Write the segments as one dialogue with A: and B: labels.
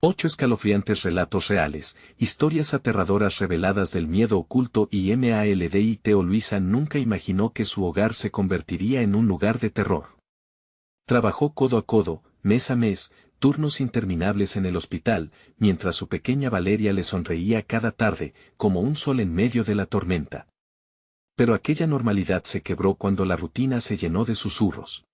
A: 8 escalofriantes relatos reales, historias aterradoras reveladas del miedo oculto y Maldito. Luisa nunca imaginó que su hogar se convertiría en un lugar de terror. Trabajó codo a codo, mes a mes, turnos interminables en el hospital, mientras su pequeña Valeria le sonreía cada tarde, como un sol en medio de la tormenta. Pero aquella normalidad se quebró cuando la rutina se llenó de susurros.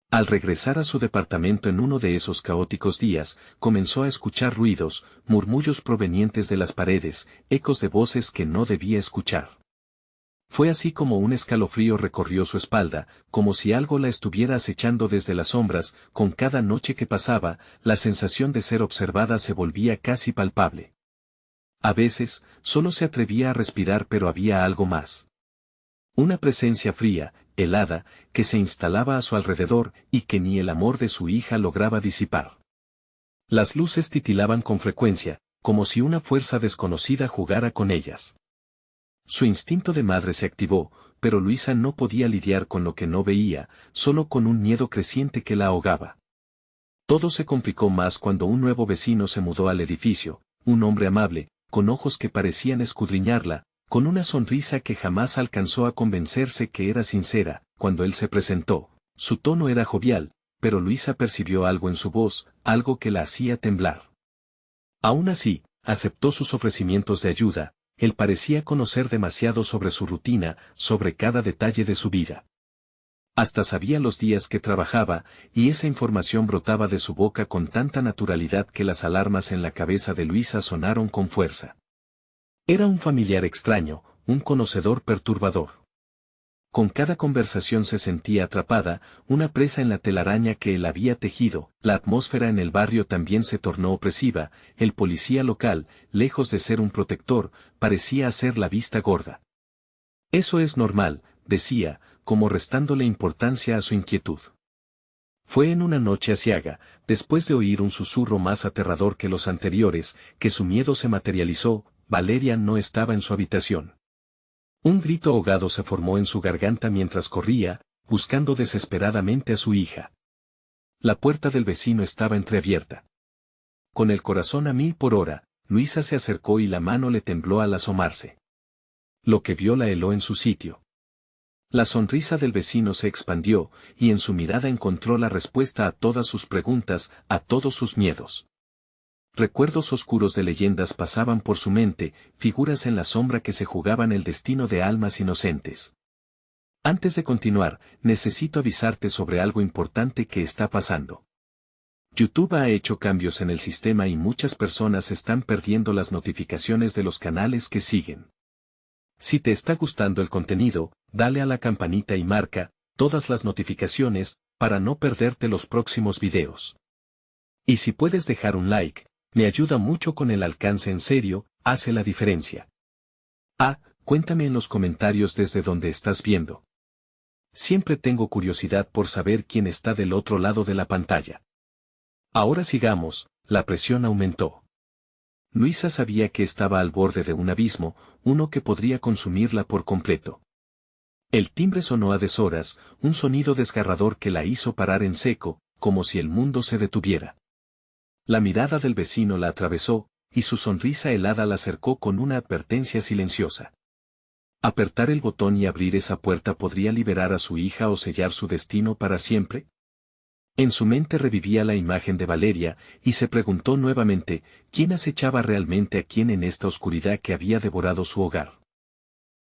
A: Al regresar a su departamento en uno de esos caóticos días, comenzó a escuchar ruidos, murmullos provenientes de las paredes, ecos de voces que no debía escuchar. Fue así como un escalofrío recorrió su espalda, como si algo la estuviera acechando desde las sombras. Con cada noche que pasaba, la sensación de ser observada se volvía casi palpable. A veces, solo se atrevía a respirar, pero había algo más. Una presencia fría, helada, que se instalaba a su alrededor y que ni el amor de su hija lograba disipar. Las luces titilaban con frecuencia, como si una fuerza desconocida jugara con ellas. Su instinto de madre se activó, pero Luisa no podía lidiar con lo que no veía, solo con un miedo creciente que la ahogaba. Todo se complicó más cuando un nuevo vecino se mudó al edificio, un hombre amable, con ojos que parecían escudriñarla, con una sonrisa que jamás alcanzó a convencerse que era sincera. Cuando él se presentó, su tono era jovial, pero Luisa percibió algo en su voz, algo que la hacía temblar. Aún así, aceptó sus ofrecimientos de ayuda. Él parecía conocer demasiado sobre su rutina, sobre cada detalle de su vida. Hasta sabía los días que trabajaba, y esa información brotaba de su boca con tanta naturalidad que las alarmas en la cabeza de Luisa sonaron con fuerza. Era un familiar extraño, un conocedor perturbador. Con cada conversación se sentía atrapada, una presa en la telaraña que él había tejido. La atmósfera en el barrio también se tornó opresiva. El policía local, lejos de ser un protector, parecía hacer la vista gorda. Eso es normal, decía, como restándole importancia a su inquietud. Fue en una noche aciaga, después de oír un susurro más aterrador que los anteriores, que su miedo se materializó. Valeria no estaba en su habitación. Un grito ahogado se formó en su garganta mientras corría, buscando desesperadamente a su hija. La puerta del vecino estaba entreabierta. Con el corazón a 1000 por hora, Luisa se acercó y la mano le tembló al asomarse. Lo que vio la heló en su sitio. La sonrisa del vecino se expandió, y en su mirada encontró la respuesta a todas sus preguntas, a todos sus miedos. Recuerdos oscuros de leyendas pasaban por su mente, figuras en la sombra que se jugaban el destino de almas inocentes. Antes de continuar, necesito avisarte sobre algo importante que está pasando. YouTube ha hecho cambios en el sistema y muchas personas están perdiendo las notificaciones de los canales que siguen. Si te está gustando el contenido, dale a la campanita y marca todas las notificaciones para no perderte los próximos videos. Y si puedes dejar un like, me ayuda mucho con el alcance. En serio, hace la diferencia. Cuéntame en los comentarios desde donde estás viendo. Siempre tengo curiosidad por saber quién está del otro lado de la pantalla. Ahora sigamos, la presión aumentó. Luisa sabía que estaba al borde de un abismo, uno que podría consumirla por completo. El timbre sonó a deshoras, un sonido desgarrador que la hizo parar en seco, como si el mundo se detuviera. La mirada del vecino la atravesó, y su sonrisa helada la acercó con una advertencia silenciosa. ¿Apertar el botón y abrir esa puerta podría liberar a su hija o sellar su destino para siempre? En su mente revivía la imagen de Valeria, y se preguntó nuevamente, ¿quién acechaba realmente a quién en esta oscuridad que había devorado su hogar?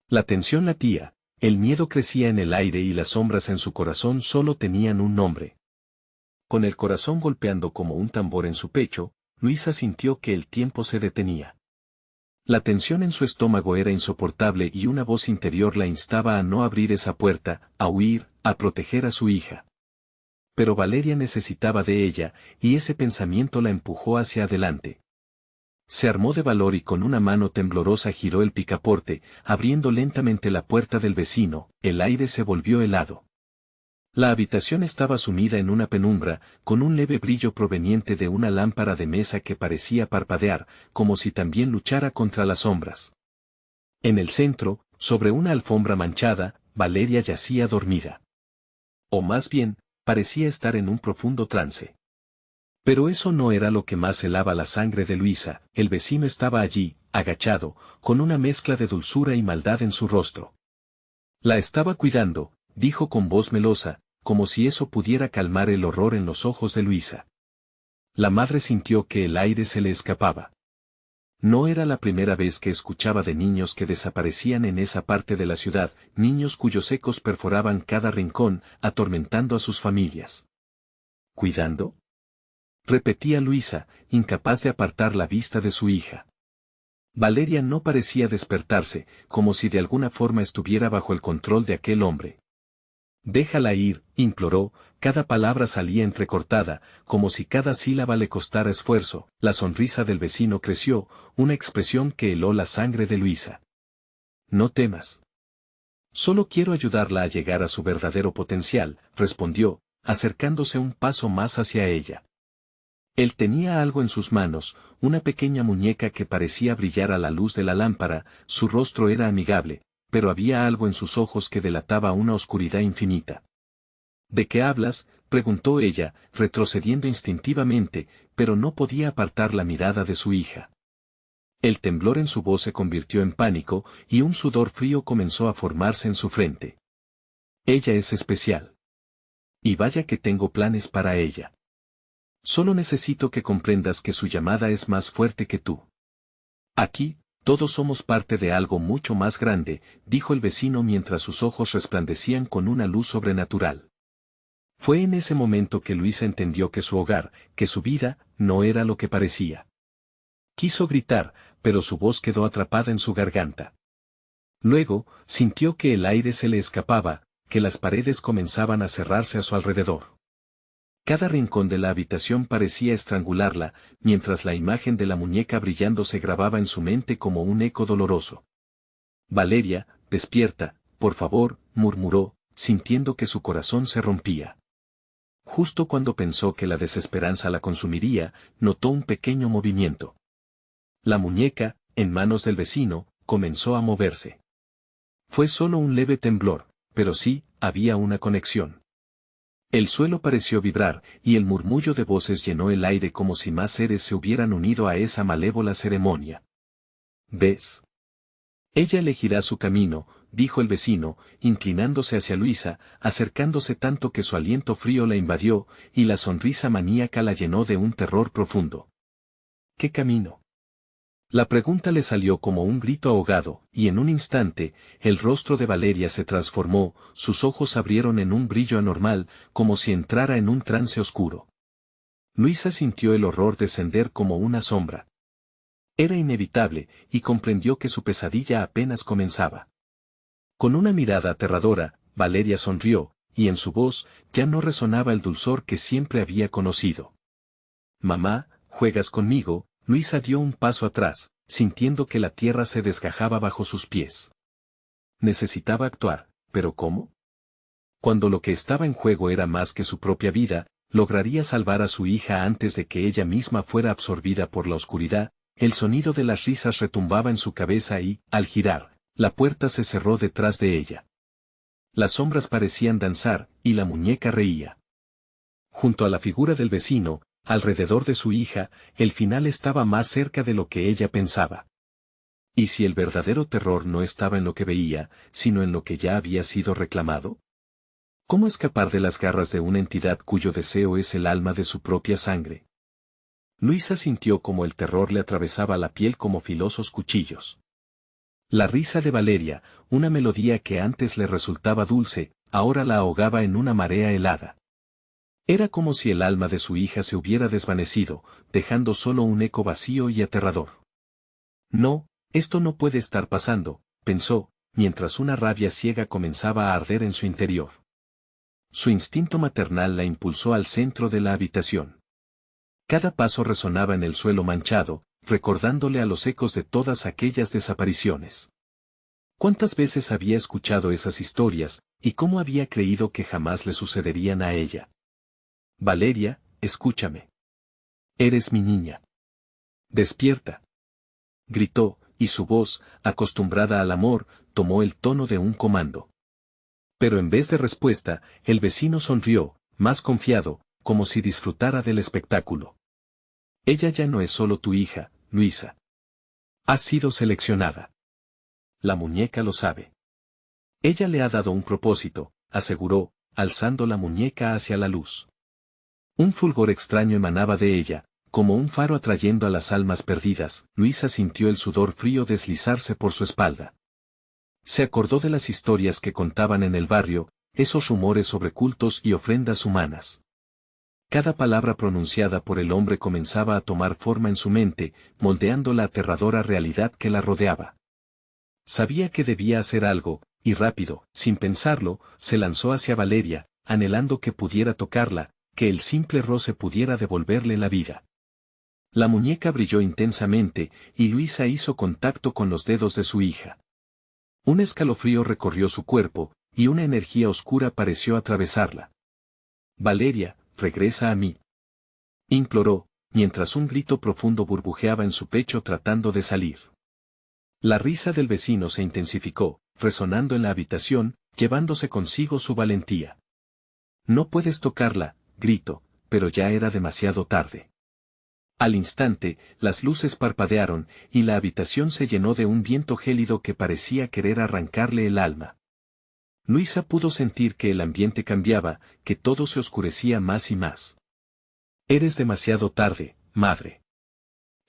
A: La tensión latía, el miedo crecía en el aire y las sombras en su corazón solo tenían un nombre. Con el corazón golpeando como un tambor en su pecho, Luisa sintió que el tiempo se detenía. La tensión en su estómago era insoportable y una voz interior la instaba a no abrir esa puerta, a huir, a proteger a su hija. Pero Valeria necesitaba de ella, y ese pensamiento la empujó hacia adelante. Se armó de valor y con una mano temblorosa giró el picaporte, abriendo lentamente la puerta del vecino. El aire se volvió helado. La habitación estaba sumida en una penumbra, con un leve brillo proveniente de una lámpara de mesa que parecía parpadear, como si también luchara contra las sombras. En el centro, sobre una alfombra manchada, Valeria yacía dormida. O más bien, parecía estar en un profundo trance. Pero eso no era lo que más helaba la sangre de Luisa. El vecino estaba allí, agachado, con una mezcla de dulzura y maldad en su rostro. La estaba cuidando, dijo con voz melosa, como si eso pudiera calmar el horror en los ojos de Luisa. La madre sintió que el aire se le escapaba. No era la primera vez que escuchaba de niños que desaparecían en esa parte de la ciudad, niños cuyos ecos perforaban cada rincón, atormentando a sus familias. ¿Cuidando? Repetía Luisa, incapaz de apartar la vista de su hija. Valeria no parecía despertarse, como si de alguna forma estuviera bajo el control de aquel hombre. Déjala ir, imploró, cada palabra salía entrecortada, como si cada sílaba le costara esfuerzo. La sonrisa del vecino creció, una expresión que heló la sangre de Luisa. No temas. Solo quiero ayudarla a llegar a su verdadero potencial, respondió, acercándose un paso más hacia ella. Él tenía algo en sus manos, una pequeña muñeca que parecía brillar a la luz de la lámpara, su rostro era amigable, pero había algo en sus ojos que delataba una oscuridad infinita. ¿De qué hablas?, preguntó ella, retrocediendo instintivamente, pero no podía apartar la mirada de su hija. El temblor en su voz se convirtió en pánico, y un sudor frío comenzó a formarse en su frente. Ella es especial. Y vaya que tengo planes para ella. Solo necesito que comprendas que su llamada es más fuerte que tú. Aquí, todos somos parte de algo mucho más grande, dijo el vecino mientras sus ojos resplandecían con una luz sobrenatural. Fue en ese momento que Luisa entendió que su hogar, que su vida, no era lo que parecía. Quiso gritar, pero su voz quedó atrapada en su garganta. Luego, sintió que el aire se le escapaba, que las paredes comenzaban a cerrarse a su alrededor. Cada rincón de la habitación parecía estrangularla, mientras la imagen de la muñeca brillando se grababa en su mente como un eco doloroso. Valeria, despierta, por favor, murmuró, sintiendo que su corazón se rompía. Justo cuando pensó que la desesperanza la consumiría, notó un pequeño movimiento. La muñeca, en manos del vecino, comenzó a moverse. Fue solo un leve temblor, pero sí, había una conexión. El suelo pareció vibrar, y el murmullo de voces llenó el aire como si más seres se hubieran unido a esa malévola ceremonia. ¿Ves? Ella elegirá su camino, dijo el vecino, inclinándose hacia Luisa, acercándose tanto que su aliento frío la invadió, y la sonrisa maníaca la llenó de un terror profundo. ¿Qué camino? La pregunta le salió como un grito ahogado, y en un instante, el rostro de Valeria se transformó, sus ojos abrieron en un brillo anormal, como si entrara en un trance oscuro. Luisa sintió el horror descender como una sombra. Era inevitable, y comprendió que su pesadilla apenas comenzaba. Con una mirada aterradora, Valeria sonrió, y en su voz ya no resonaba el dulzor que siempre había conocido. «Mamá, ¿juegas conmigo?». Luisa dio un paso atrás, sintiendo que la tierra se desgajaba bajo sus pies. Necesitaba actuar, ¿pero cómo? Cuando lo que estaba en juego era más que su propia vida, lograría salvar a su hija antes de que ella misma fuera absorbida por la oscuridad. El sonido de las risas retumbaba en su cabeza y, al girar, la puerta se cerró detrás de ella. Las sombras parecían danzar, y la muñeca reía. Junto a la figura del vecino, alrededor de su hija, el final estaba más cerca de lo que ella pensaba. ¿Y si el verdadero terror no estaba en lo que veía, sino en lo que ya había sido reclamado? ¿Cómo escapar de las garras de una entidad cuyo deseo es el alma de su propia sangre? Luisa sintió como el terror le atravesaba la piel como filosos cuchillos. La risa de Valeria, una melodía que antes le resultaba dulce, ahora la ahogaba en una marea helada. Era como si el alma de su hija se hubiera desvanecido, dejando solo un eco vacío y aterrador. No, esto no puede estar pasando, pensó, mientras una rabia ciega comenzaba a arder en su interior. Su instinto maternal la impulsó al centro de la habitación. Cada paso resonaba en el suelo manchado, recordándole a los ecos de todas aquellas desapariciones. ¿Cuántas veces había escuchado esas historias, y cómo había creído que jamás le sucederían a ella? Valeria, escúchame. Eres mi niña. Despierta. Gritó, y su voz, acostumbrada al amor, tomó el tono de un comando. Pero en vez de respuesta, el vecino sonrió, más confiado, como si disfrutara del espectáculo. Ella ya no es solo tu hija, Luisa. Has sido seleccionada. La muñeca lo sabe. Ella le ha dado un propósito, aseguró, alzando la muñeca hacia la luz. Un fulgor extraño emanaba de ella, como un faro atrayendo a las almas perdidas. Luisa sintió el sudor frío deslizarse por su espalda. Se acordó de las historias que contaban en el barrio, esos rumores sobre cultos y ofrendas humanas. Cada palabra pronunciada por el hombre comenzaba a tomar forma en su mente, moldeando la aterradora realidad que la rodeaba. Sabía que debía hacer algo, y rápido, sin pensarlo, se lanzó hacia Valeria, anhelando que pudiera tocarla, que el simple roce pudiera devolverle la vida. La muñeca brilló intensamente, y Luisa hizo contacto con los dedos de su hija. Un escalofrío recorrió su cuerpo, y una energía oscura pareció atravesarla. Valeria, regresa a mí. Imploró, mientras un grito profundo burbujeaba en su pecho tratando de salir. La risa del vecino se intensificó, resonando en la habitación, llevándose consigo su valentía. No puedes tocarla, gritó, pero ya era demasiado tarde. Al instante, las luces parpadearon, y la habitación se llenó de un viento gélido que parecía querer arrancarle el alma. Luisa pudo sentir que el ambiente cambiaba, que todo se oscurecía más y más. Eres demasiado tarde, madre.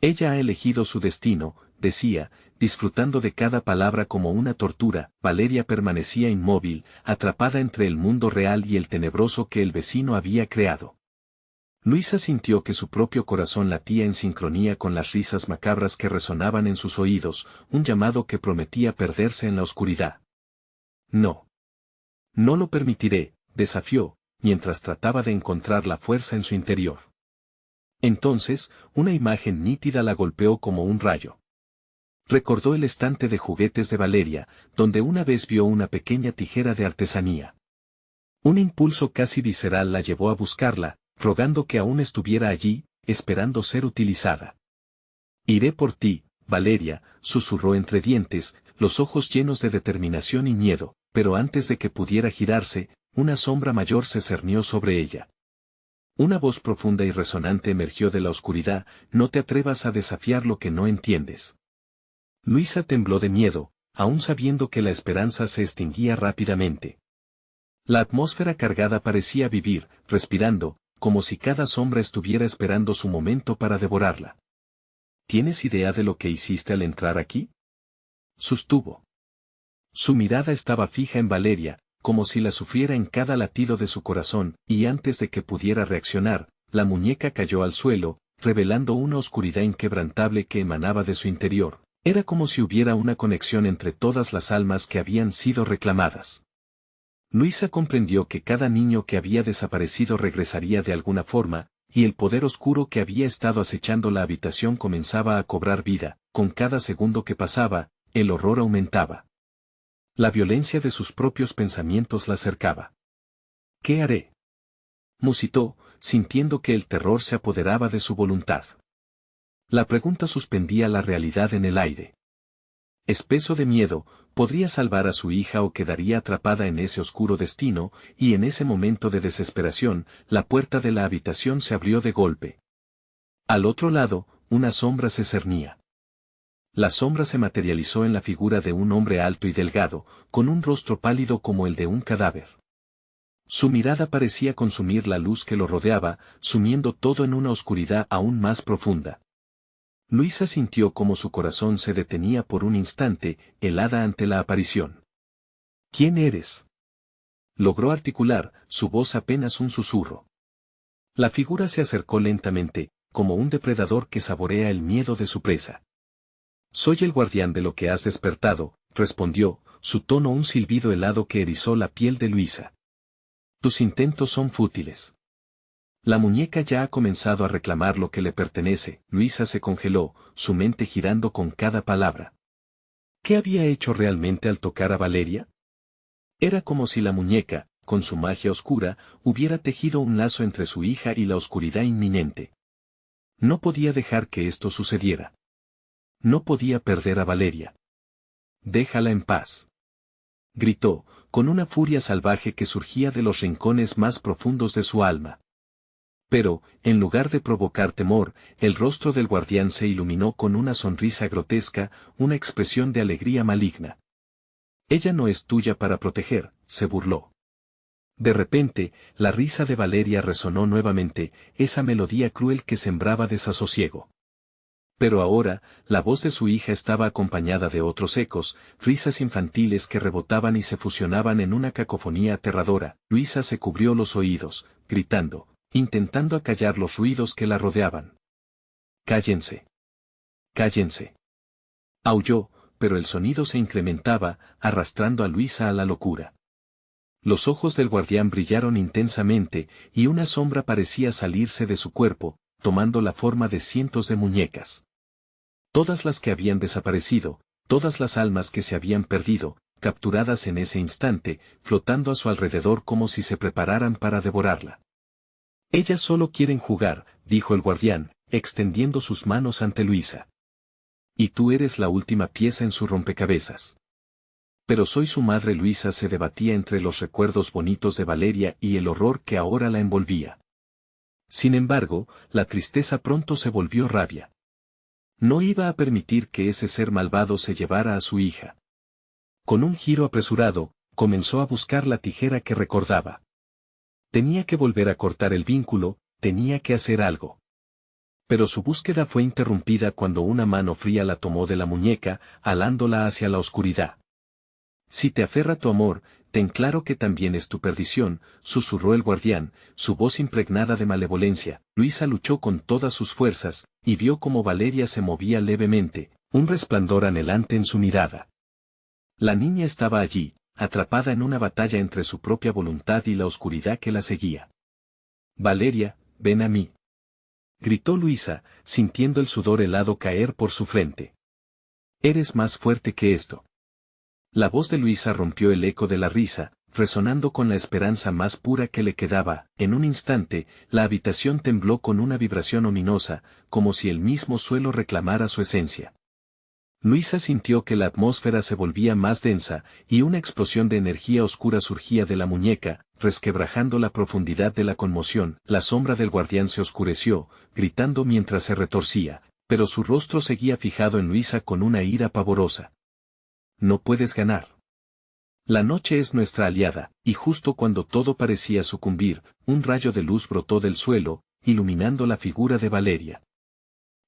A: Ella ha elegido su destino, decía, disfrutando de cada palabra como una tortura. Valeria permanecía inmóvil, atrapada entre el mundo real y el tenebroso que el vecino había creado. Luisa sintió que su propio corazón latía en sincronía con las risas macabras que resonaban en sus oídos, un llamado que prometía perderse en la oscuridad. No. No lo permitiré, desafió, mientras trataba de encontrar la fuerza en su interior. Entonces, una imagen nítida la golpeó como un rayo. Recordó el estante de juguetes de Valeria, donde una vez vio una pequeña tijera de artesanía. Un impulso casi visceral la llevó a buscarla, rogando que aún estuviera allí, esperando ser utilizada. Iré por ti, Valeria, susurró entre dientes, los ojos llenos de determinación y miedo, pero antes de que pudiera girarse, una sombra mayor se cernió sobre ella. Una voz profunda y resonante emergió de la oscuridad: no te atrevas a desafiar lo que no entiendes. Luisa tembló de miedo, aún sabiendo que la esperanza se extinguía rápidamente. La atmósfera cargada parecía vivir, respirando, como si cada sombra estuviera esperando su momento para devorarla. ¿Tienes idea de lo que hiciste al entrar aquí?, sostuvo. Su mirada estaba fija en Valeria, como si la sufriera en cada latido de su corazón, y antes de que pudiera reaccionar, la muñeca cayó al suelo, revelando una oscuridad inquebrantable que emanaba de su interior. Era como si hubiera una conexión entre todas las almas que habían sido reclamadas. Luisa comprendió que cada niño que había desaparecido regresaría de alguna forma, y el poder oscuro que había estado acechando la habitación comenzaba a cobrar vida. Con cada segundo que pasaba, el horror aumentaba. La violencia de sus propios pensamientos la cercaba. ¿Qué haré?, musitó, sintiendo que el terror se apoderaba de su voluntad. La pregunta suspendía la realidad en el aire. Espeso de miedo, podría salvar a su hija o quedaría atrapada en ese oscuro destino, y en ese momento de desesperación, la puerta de la habitación se abrió de golpe. Al otro lado, una sombra se cernía. La sombra se materializó en la figura de un hombre alto y delgado, con un rostro pálido como el de un cadáver. Su mirada parecía consumir la luz que lo rodeaba, sumiendo todo en una oscuridad aún más profunda. Luisa sintió como su corazón se detenía por un instante, helada ante la aparición. ¿Quién eres?, logró articular, su voz apenas un susurro. La figura se acercó lentamente, como un depredador que saborea el miedo de su presa. Soy el guardián de lo que has despertado, respondió, su tono un silbido helado que erizó la piel de Luisa. Tus intentos son fútiles. La muñeca ya ha comenzado a reclamar lo que le pertenece. Luisa se congeló, su mente girando con cada palabra. ¿Qué había hecho realmente al tocar a Valeria? Era como si la muñeca, con su magia oscura, hubiera tejido un lazo entre su hija y la oscuridad inminente. No podía dejar que esto sucediera. No podía perder a Valeria. Déjala en paz, gritó, con una furia salvaje que surgía de los rincones más profundos de su alma. Pero, en lugar de provocar temor, el rostro del guardián se iluminó con una sonrisa grotesca, una expresión de alegría maligna. Ella no es tuya para proteger, se burló. De repente, la risa de Valeria resonó nuevamente, esa melodía cruel que sembraba desasosiego. Pero ahora, la voz de su hija estaba acompañada de otros ecos, risas infantiles que rebotaban y se fusionaban en una cacofonía aterradora. Luisa se cubrió los oídos, gritando, intentando acallar los ruidos que la rodeaban. «¡Cállense! ¡Cállense!». Aulló, pero el sonido se incrementaba, arrastrando a Luisa a la locura. Los ojos del guardián brillaron intensamente, y una sombra parecía salirse de su cuerpo, tomando la forma de cientos de muñecas. Todas las que habían desaparecido, todas las almas que se habían perdido, capturadas en ese instante, flotando a su alrededor como si se prepararan para devorarla. «Ellas solo quieren jugar», dijo el guardián, extendiendo sus manos ante Luisa. «Y tú eres la última pieza en su rompecabezas». Pero soy su madre. Luisa se debatía entre los recuerdos bonitos de Valeria y el horror que ahora la envolvía. Sin embargo, la tristeza pronto se volvió rabia. No iba a permitir que ese ser malvado se llevara a su hija. Con un giro apresurado, comenzó a buscar la tijera que recordaba. Tenía que volver a cortar el vínculo, tenía que hacer algo. Pero su búsqueda fue interrumpida cuando una mano fría la tomó de la muñeca, alándola hacia la oscuridad. «Si te aferra tu amor, ten claro que también es tu perdición», susurró el guardián, su voz impregnada de malevolencia. Luisa luchó con todas sus fuerzas, y vio cómo Valeria se movía levemente, un resplandor anhelante en su mirada. La niña estaba allí, atrapada en una batalla entre su propia voluntad y la oscuridad que la seguía. «Valeria, ven a mí», gritó Luisa, sintiendo el sudor helado caer por su frente. «Eres más fuerte que esto». La voz de Luisa rompió el eco de la risa, resonando con la esperanza más pura que le quedaba. En un instante, la habitación tembló con una vibración ominosa, como si el mismo suelo reclamara su esencia. Luisa sintió que la atmósfera se volvía más densa, y una explosión de energía oscura surgía de la muñeca, resquebrajando la profundidad de la conmoción. La sombra del guardián se oscureció, gritando mientras se retorcía, pero su rostro seguía fijado en Luisa con una ira pavorosa. «No puedes ganar. La noche es nuestra aliada», y justo cuando todo parecía sucumbir, un rayo de luz brotó del suelo, iluminando la figura de Valeria.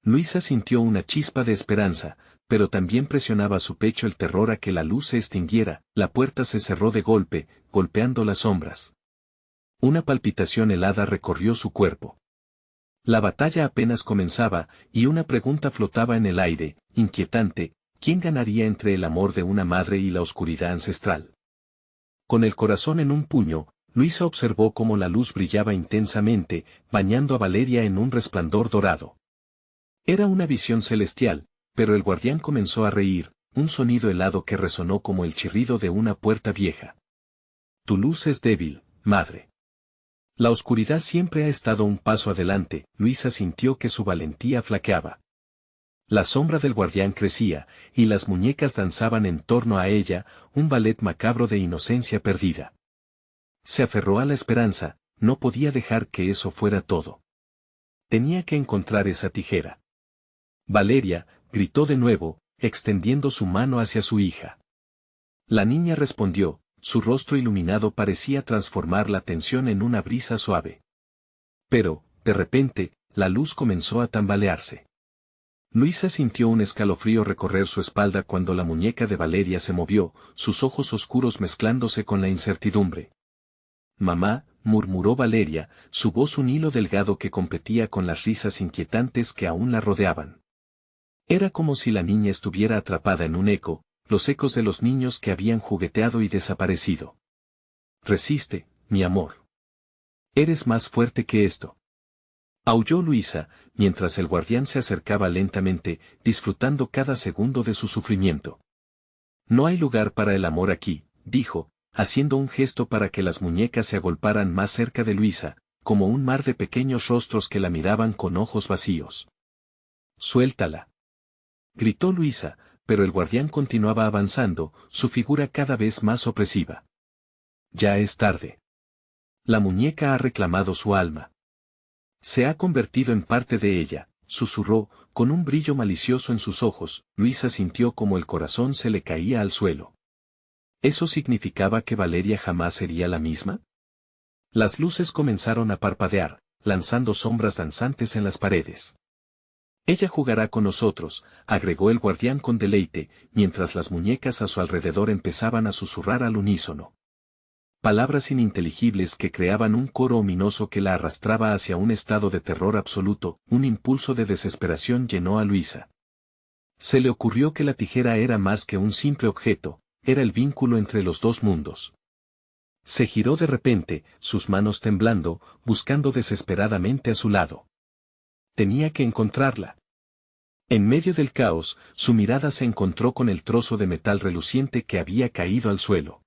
A: Luisa sintió una chispa de esperanza, pero también presionaba su pecho el terror a que la luz se extinguiera. La puerta se cerró de golpe, golpeando las sombras. Una palpitación helada recorrió su cuerpo. La batalla apenas comenzaba, y una pregunta flotaba en el aire, inquietante: ¿quién ganaría entre el amor de una madre y la oscuridad ancestral? Con el corazón en un puño, Luisa observó cómo la luz brillaba intensamente, bañando a Valeria en un resplandor dorado. Era una visión celestial, pero el guardián comenzó a reír, un sonido helado que resonó como el chirrido de una puerta vieja. «Tu luz es débil, madre. La oscuridad siempre ha estado un paso adelante». Luisa sintió que su valentía flaqueaba. La sombra del guardián crecía, y las muñecas danzaban en torno a ella, un ballet macabro de inocencia perdida. Se aferró a la esperanza, no podía dejar que eso fuera todo. Tenía que encontrar esa tijera. «Valeria», gritó de nuevo, extendiendo su mano hacia su hija. La niña respondió, su rostro iluminado parecía transformar la tensión en una brisa suave. Pero, de repente, la luz comenzó a tambalearse. Luisa sintió un escalofrío recorrer su espalda cuando la muñeca de Valeria se movió, sus ojos oscuros mezclándose con la incertidumbre. «Mamá», murmuró Valeria, su voz un hilo delgado que competía con las risas inquietantes que aún la rodeaban. Era como si la niña estuviera atrapada en un eco, los ecos de los niños que habían jugueteado y desaparecido. «Resiste, mi amor. Eres más fuerte que esto». Aulló Luisa, mientras el guardián se acercaba lentamente, disfrutando cada segundo de su sufrimiento. «No hay lugar para el amor aquí», dijo, haciendo un gesto para que las muñecas se agolparan más cerca de Luisa, como un mar de pequeños rostros que la miraban con ojos vacíos. «Suéltala», gritó Luisa, pero el guardián continuaba avanzando, su figura cada vez más opresiva. «Ya es tarde. La muñeca ha reclamado su alma». Se ha convertido en parte de ella, susurró, con un brillo malicioso en sus ojos. Luisa sintió como el corazón se le caía al suelo. ¿Eso significaba que Valeria jamás sería la misma? Las luces comenzaron a parpadear, lanzando sombras danzantes en las paredes. Ella jugará con nosotros, agregó el guardián con deleite, mientras las muñecas a su alrededor empezaban a susurrar al unísono. Palabras ininteligibles que creaban un coro ominoso que la arrastraba hacia un estado de terror absoluto. Un impulso de desesperación llenó a Luisa. Se le ocurrió que la tijera era más que un simple objeto, era el vínculo entre los dos mundos. Se giró de repente, sus manos temblando, buscando desesperadamente a su lado. Tenía que encontrarla. En medio del caos, su mirada se encontró con el trozo de metal reluciente que había caído al suelo.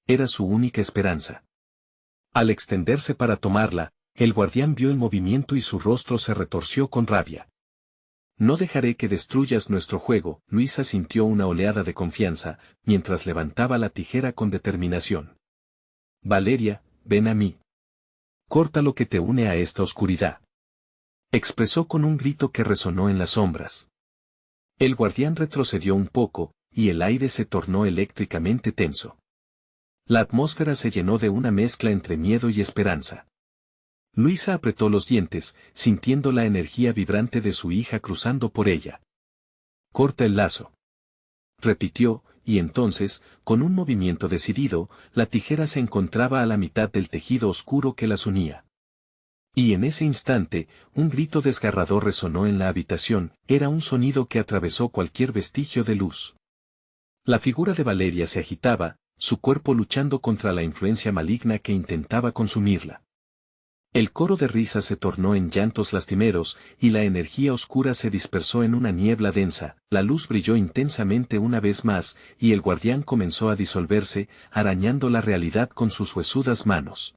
A: Era su única esperanza. Al extenderse para tomarla, el guardián vio el movimiento y su rostro se retorció con rabia. No dejaré que destruyas nuestro juego. Luisa sintió una oleada de confianza, mientras levantaba la tijera con determinación. Valeria, ven a mí. Corta lo que te une a esta oscuridad. Expresó con un grito que resonó en las sombras. El guardián retrocedió un poco, y el aire se tornó eléctricamente tenso. La atmósfera se llenó de una mezcla entre miedo y esperanza. Luisa apretó los dientes, sintiendo la energía vibrante de su hija cruzando por ella. Corta el lazo. Repitió, y entonces, con un movimiento decidido, la tijera se encontraba a la mitad del tejido oscuro que las unía. Y en ese instante, un grito desgarrador resonó en la habitación. Era un sonido que atravesó cualquier vestigio de luz. La figura de Valeria se agitaba, su cuerpo luchando contra la influencia maligna que intentaba consumirla. El coro de risas se tornó en llantos lastimeros, y la energía oscura se dispersó en una niebla densa. La luz brilló intensamente una vez más, y el guardián comenzó a disolverse, arañando la realidad con sus huesudas manos.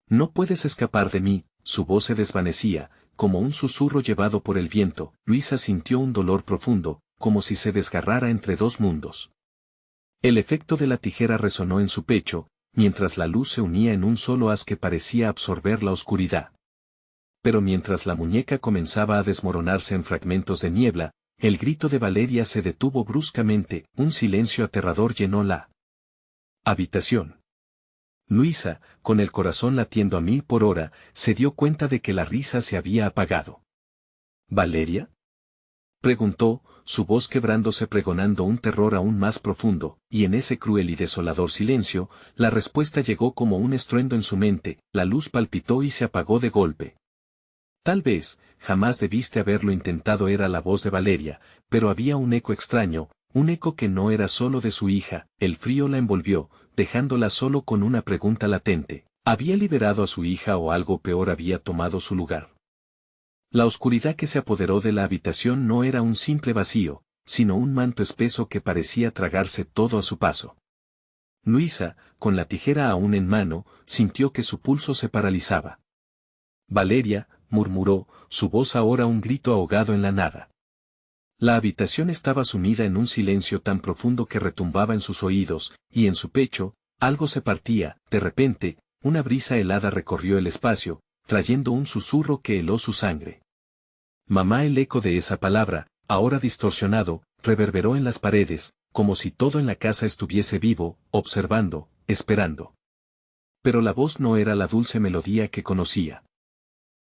A: No puedes escapar de mí. Su voz se desvanecía, como un susurro llevado por el viento. Luisa sintió un dolor profundo, como si se desgarrara entre dos mundos. El efecto de la tijera resonó en su pecho, mientras la luz se unía en un solo haz que parecía absorber la oscuridad. Pero mientras la muñeca comenzaba a desmoronarse en fragmentos de niebla, el grito de Valeria se detuvo bruscamente. Un silencio aterrador llenó la habitación. Luisa, con el corazón latiendo a 1000 por hora, se dio cuenta de que la risa se había apagado. ¿Valeria?, preguntó, su voz quebrándose pregonando un terror aún más profundo, y en ese cruel y desolador silencio, la respuesta llegó como un estruendo en su mente. La luz palpitó y se apagó de golpe. Tal vez, jamás debiste haberlo intentado. Era la voz de Valeria, pero había un eco extraño, un eco que no era solo de su hija. El frío la envolvió, dejándola solo con una pregunta latente. ¿Había liberado a su hija o algo peor había tomado su lugar? La oscuridad que se apoderó de la habitación no era un simple vacío, sino un manto espeso que parecía tragarse todo a su paso. Luisa, con la tijera aún en mano, sintió que su pulso se paralizaba. Valeria, murmuró, su voz ahora un grito ahogado en la nada. La habitación estaba sumida en un silencio tan profundo que retumbaba en sus oídos, y en su pecho, algo se partía. De repente, una brisa helada recorrió el espacio, trayendo un susurro que heló su sangre. Mamá. El eco de esa palabra, ahora distorsionado, reverberó en las paredes, como si todo en la casa estuviese vivo, observando, esperando. Pero la voz no era la dulce melodía que conocía.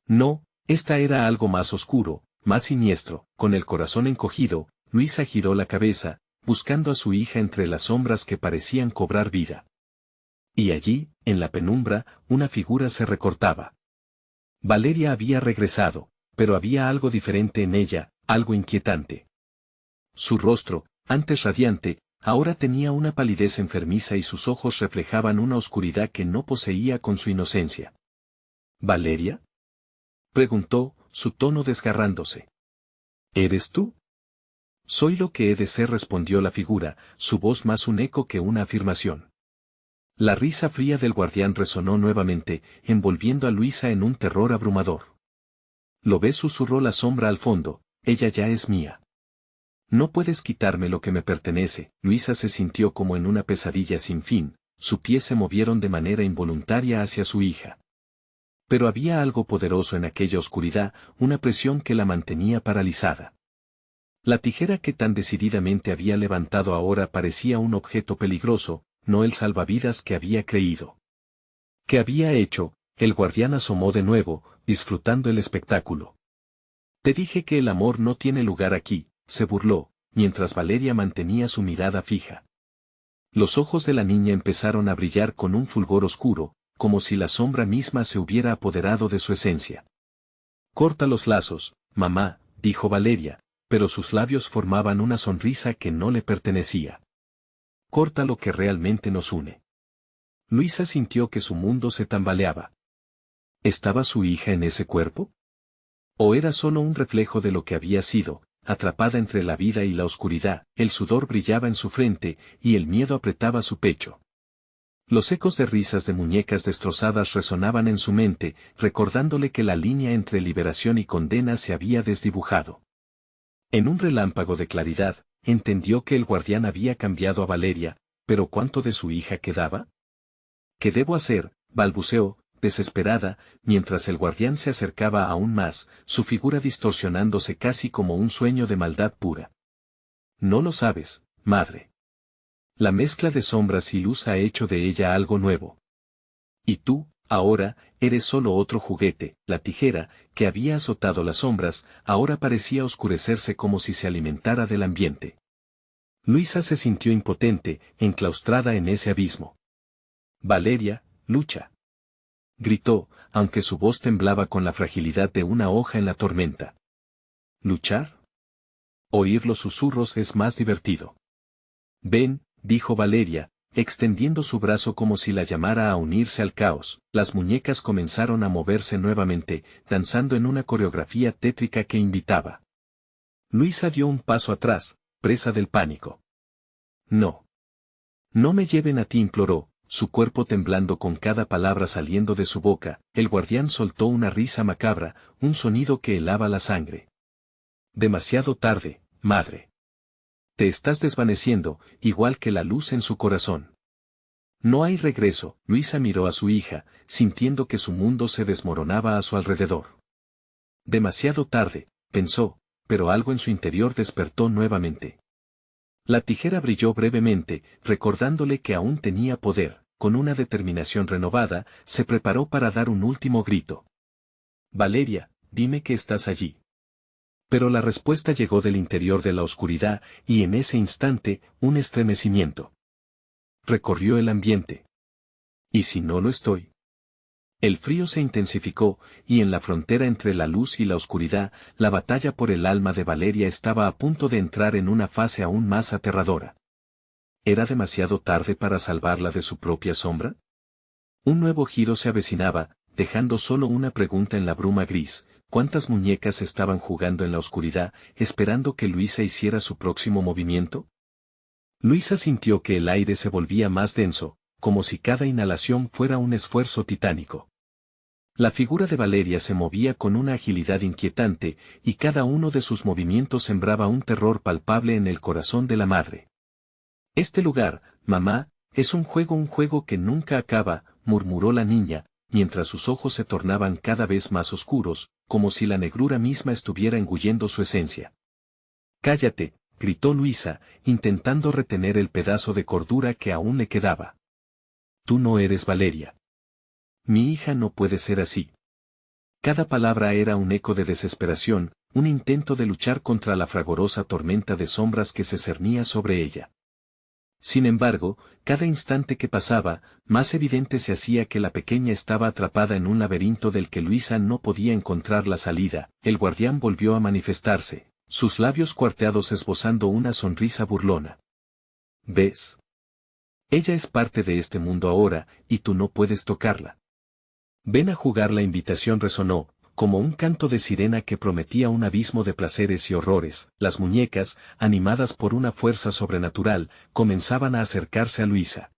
A: No, esta era algo más oscuro, más siniestro. Con el corazón encogido, Luisa giró la cabeza, buscando a su hija entre las sombras que parecían cobrar vida. Y allí, en la penumbra, una figura se recortaba. Valeria había regresado, pero había algo diferente en ella, algo inquietante. Su rostro, antes radiante, ahora tenía una palidez enfermiza y sus ojos reflejaban una oscuridad que no poseía con su inocencia. ¿Valeria?, preguntó, su tono desgarrándose. ¿Eres tú? Soy lo que he de ser, respondió la figura, su voz más un eco que una afirmación. La risa fría del guardián resonó nuevamente, envolviendo a Luisa en un terror abrumador. ¿Lo ves?, susurró la sombra al fondo, ella ya es mía. No puedes quitarme lo que me pertenece. Luisa se sintió como en una pesadilla sin fin, sus pies se movieron de manera involuntaria hacia su hija. Pero había algo poderoso en aquella oscuridad, una presión que la mantenía paralizada. La tijera que tan decididamente había levantado ahora parecía un objeto peligroso, no el salvavidas que había creído. ¿Qué había hecho? El guardián asomó de nuevo, disfrutando el espectáculo. Te dije que el amor no tiene lugar aquí, se burló, mientras Valeria mantenía su mirada fija. Los ojos de la niña empezaron a brillar con un fulgor oscuro, como si la sombra misma se hubiera apoderado de su esencia. Corta los lazos, mamá, dijo Valeria, pero sus labios formaban una sonrisa que no le pertenecía. Corta lo que realmente nos une. Luisa sintió que su mundo se tambaleaba. ¿Estaba su hija en ese cuerpo? ¿O era solo un reflejo de lo que había sido, atrapada entre la vida y la oscuridad? El sudor brillaba en su frente, y el miedo apretaba su pecho. Los ecos de risas de muñecas destrozadas resonaban en su mente, recordándole que la línea entre liberación y condena se había desdibujado. En un relámpago de claridad, entendió que el guardián había cambiado a Valeria, pero ¿cuánto de su hija quedaba? ¿Qué debo hacer?, balbuceó, desesperada, mientras el guardián se acercaba aún más, su figura distorsionándose casi como un sueño de maldad pura. No lo sabes, madre. La mezcla de sombras y luz ha hecho de ella algo nuevo. Y tú, ahora, eres solo otro juguete. La tijera, que había azotado las sombras, ahora parecía oscurecerse como si se alimentara del ambiente. Luisa se sintió impotente, enclaustrada en ese abismo. Valeria, lucha. Gritó, aunque su voz temblaba con la fragilidad de una hoja en la tormenta. ¿Luchar? Oír los susurros es más divertido. Ven, dijo Valeria, extendiendo su brazo como si la llamara a unirse al caos. Las muñecas comenzaron a moverse nuevamente, danzando en una coreografía tétrica que invitaba. Luisa dio un paso atrás, presa del pánico. No. No me lleven a ti, imploró, su cuerpo temblando con cada palabra saliendo de su boca. El guardián soltó una risa macabra, un sonido que helaba la sangre. Demasiado tarde, madre. Te estás desvaneciendo, igual que la luz en su corazón. No hay regreso. Luisa miró a su hija, sintiendo que su mundo se desmoronaba a su alrededor. Demasiado tarde, pensó, pero algo en su interior despertó nuevamente. La tijera brilló brevemente, recordándole que aún tenía poder. Con una determinación renovada, se preparó para dar un último grito. Valeria, dime que estás allí. Pero la respuesta llegó del interior de la oscuridad, y en ese instante, un estremecimiento recorrió el ambiente. ¿Y si no lo estoy? El frío se intensificó, y en la frontera entre la luz y la oscuridad, la batalla por el alma de Valeria estaba a punto de entrar en una fase aún más aterradora. ¿Era demasiado tarde para salvarla de su propia sombra? Un nuevo giro se avecinaba, dejando solo una pregunta en la bruma gris. ¿Cuántas muñecas estaban jugando en la oscuridad, esperando que Luisa hiciera su próximo movimiento? Luisa sintió que el aire se volvía más denso, como si cada inhalación fuera un esfuerzo titánico. La figura de Valeria se movía con una agilidad inquietante, y cada uno de sus movimientos sembraba un terror palpable en el corazón de la madre. Este lugar, mamá, es un juego que nunca acaba, murmuró la niña, mientras sus ojos se tornaban cada vez más oscuros, como si la negrura misma estuviera engullendo su esencia. Cállate, gritó Luisa, intentando retener el pedazo de cordura que aún le quedaba. Tú no eres Valeria. Mi hija no puede ser así. Cada palabra era un eco de desesperación, un intento de luchar contra la fragorosa tormenta de sombras que se cernía sobre ella. Sin embargo, cada instante que pasaba, más evidente se hacía que la pequeña estaba atrapada en un laberinto del que Luisa no podía encontrar la salida. El guardián volvió a manifestarse, sus labios cuarteados esbozando una sonrisa burlona. ¿Ves? Ella es parte de este mundo ahora, y tú no puedes tocarla. Ven a jugar. La invitación resonó, como un canto de sirena que prometía un abismo de placeres y horrores. Las muñecas, animadas por una fuerza sobrenatural, comenzaban a acercarse a Luisa.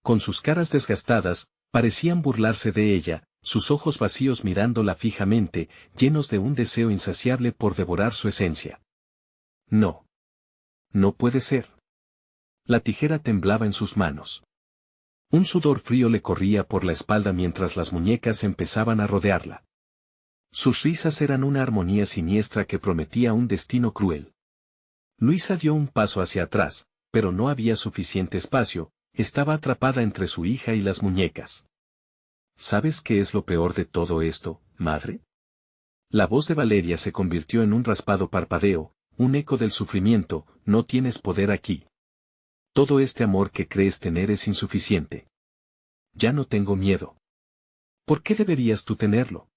A: Con sus caras desgastadas, parecían burlarse de ella, sus ojos vacíos mirándola fijamente, llenos de un deseo insaciable por devorar su esencia. No. No puede ser. La tijera temblaba en sus manos. Un sudor frío le corría por la espalda mientras las muñecas empezaban a rodearla. Sus risas eran una armonía siniestra que prometía un destino cruel. Luisa dio un paso hacia atrás, pero no había suficiente espacio, estaba atrapada entre su hija y las muñecas. ¿Sabes qué es lo peor de todo esto, madre? La voz de Valeria se convirtió en un raspado parpadeo, un eco del sufrimiento. No tienes poder aquí. Todo este amor que crees tener es insuficiente. Ya no tengo miedo. ¿Por qué deberías tú tenerlo?